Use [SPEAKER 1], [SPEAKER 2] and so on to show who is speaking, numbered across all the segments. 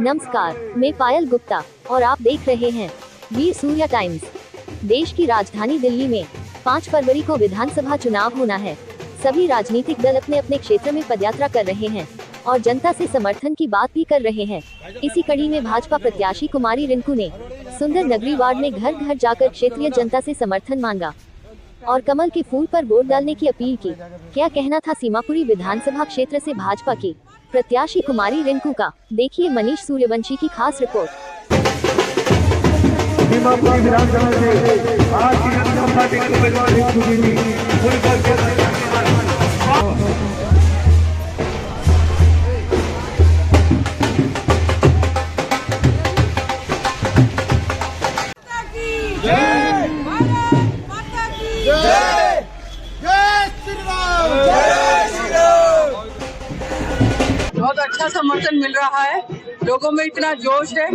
[SPEAKER 1] नमस्कार, मैं पायल गुप्ता और आप देख रहे हैं वीर सूर्या टाइम्स। देश की राजधानी दिल्ली में 5 फरवरी को विधानसभा चुनाव होना है। सभी राजनीतिक दल अपने अपने क्षेत्र में पदयात्रा कर रहे हैं और जनता से समर्थन की बात भी कर रहे हैं। इसी कड़ी में भाजपा प्रत्याशी कुमारी रिंकू ने सुंदर नगरी वार्ड में घर घर जाकर क्षेत्रीय जनता से समर्थन मांगा और कमल के फूल पर वोट डालने की अपील की। क्या कहना था सीमापुरी विधानसभा क्षेत्र से भाजपा की प्रत्याशी कुमारी रिंकू का, देखिए मनीष सूर्यवंशी की खास रिपोर्ट।
[SPEAKER 2] सीमापुरी विधानसभा से आज की जनता पार्टी के उम्मीदवार रिंकू दीदी
[SPEAKER 3] बहुत अच्छा समर्थन मिल रहा है, लोगों में इतना जोश है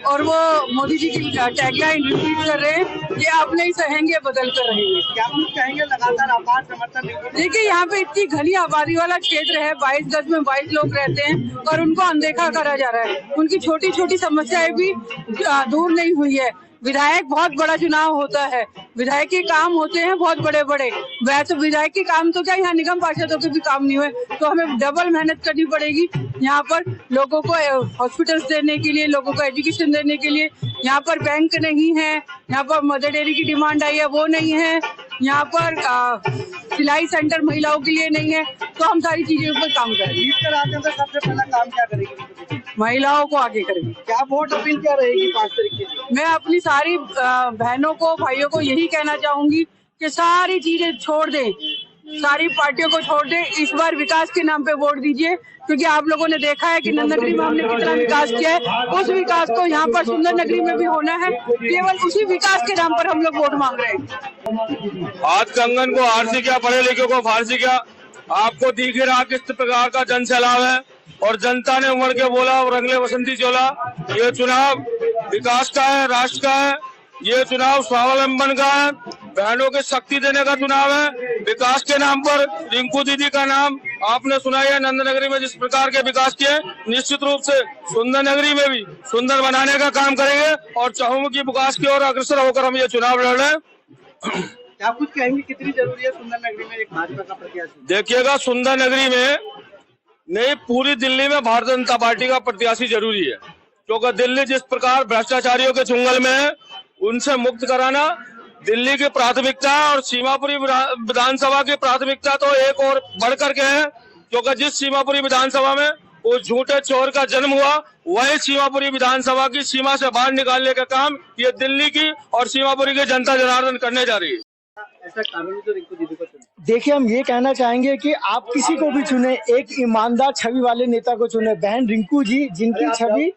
[SPEAKER 3] और वो मोदी जी की टैगलाइन रिपीट कर रहे हैं कि आप नहीं सहेंगे बदल कर रहेंगे।
[SPEAKER 2] क्या हम कहेंगे लगातार आभार समर्थन।
[SPEAKER 3] देखिए यहाँ पे इतनी घनी आबादी वाला क्षेत्र है, 22 गज में 22 लोग रहते हैं और उनको अनदेखा करा जा रहा है। उनकी छोटी छोटी समस्याएं भी दूर नहीं हुई है। विधायक बहुत बड़ा चुनाव होता है, विधायक के काम होते हैं बहुत बड़े बड़े। वैसे विधायक के काम तो क्या, यहाँ निगम पार्षदों के भी काम नहीं हुए, तो हमें डबल मेहनत करनी पड़ेगी यहाँ पर लोगों को हॉस्पिटल्स देने के लिए, लोगों को एजुकेशन देने के लिए। यहाँ पर बैंक नहीं है, यहाँ पर मदर डेयरी की डिमांड आई है वो नहीं है, यहाँ पर सिलाई सेंटर महिलाओं के लिए नहीं है, तो हम सारी चीजों पर काम करेंगे।
[SPEAKER 2] जीत कर आते हैं सबसे पहला काम क्या करेंगे?
[SPEAKER 3] महिलाओं को आगे करेंगे।
[SPEAKER 2] क्या वोट अपील क्या रहेगी 5 तारीख की?
[SPEAKER 3] मैं अपनी सारी बहनों को, भाइयों को यही कहना चाहूंगी कि सारी चीजें छोड़ दें, सारी पार्टियों को छोड़ दें, इस बार विकास के नाम पे वोट दीजिए, क्योंकि आप लोगों ने देखा है कि नंदनगरी में हमने कितना विकास किया है। उस विकास को यहाँ पर सुंदर नगरी में भी होना है। केवल उसी विकास के नाम पर हम लोग वोट मांग रहे हैं।
[SPEAKER 4] हाथ कंगन को आरसी क्या, पढ़े लिखे को फारसी क्या। आपको दिख रहा किस प्रकार का जन सैलाब है और जनता ने उमड़ के बोला और रंगले बसंती चोला। ये चुनाव विकास का है, राष्ट्र का है, ये चुनाव स्वावलंबन का है, बहनों की शक्ति देने का चुनाव है। विकास के नाम पर रिंकू दीदी का नाम आपने सुना है। नंदनगरी में जिस प्रकार के विकास किए, निश्चित रूप से सुंदर नगरी में भी सुंदर बनाने का काम करेंगे और चहुमुखी विकास की ओर अग्रसर होकर हम ये चुनाव लड़ रहे हैं।
[SPEAKER 2] क्या कुछ कहेंगे, कितनी जरूरी है सुंदर नगरी में एक भाजपा का प्रत्याशी?
[SPEAKER 4] देखिएगा, सुंदर नगरी में नहीं, पूरी दिल्ली में भारतीय जनता पार्टी का प्रत्याशी जरूरी है, क्योंकि दिल्ली जिस प्रकार भ्रष्टाचारियों के चुंगल में है, उनसे मुक्त कराना दिल्ली की प्राथमिकता है। और सीमापुरी विधानसभा की प्राथमिकता तो एक और बढ़ करके है, क्योंकि जिस सीमापुरी विधानसभा में वो झूठे चोर का जन्म हुआ, वही सीमापुरी विधानसभा की सीमा से बाहर निकालने का काम ये दिल्ली की और सीमापुरी की जनता जनार्दन करने जा रही है।
[SPEAKER 2] ऐसा कानूनी तो रिंकू दीदी को चुने।
[SPEAKER 5] देखिए, हम ये कहना चाहेंगे कि आप किसी को भी चुने, एक ईमानदार छवि वाले नेता को चुने। बहन रिंकू जी, जिनकी छवि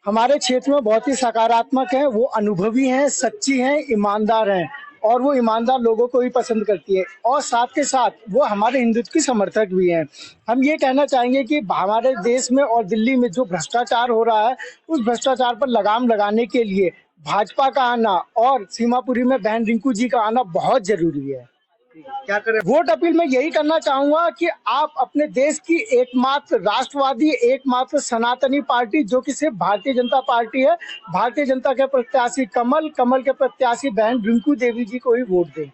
[SPEAKER 5] हमारे क्षेत्र में बहुत ही सकारात्मक है, वो अनुभवी हैं, सच्ची हैं, ईमानदार हैं और वो ईमानदार लोगों को ही पसंद करती है और साथ के साथ वो हमारे हिंदुत्व की समर्थक भी हैं। हम ये कहना चाहेंगे कि हमारे देश में और दिल्ली में जो भ्रष्टाचार हो रहा है, उस भ्रष्टाचार पर लगाम लगाने के लिए भाजपा का आना और सीमापुरी में बहन रिंकू जी का आना बहुत जरूरी है।
[SPEAKER 2] क्या करें?
[SPEAKER 5] वोट अपील में यही करना चाहूंगा कि आप अपने देश की एकमात्र राष्ट्रवादी, एकमात्र सनातनी पार्टी जो कि सिर्फ भारतीय जनता पार्टी है, भारतीय जनता के प्रत्याशी कमल के प्रत्याशी बहन रिंकू देवी जी को ही वोट दें।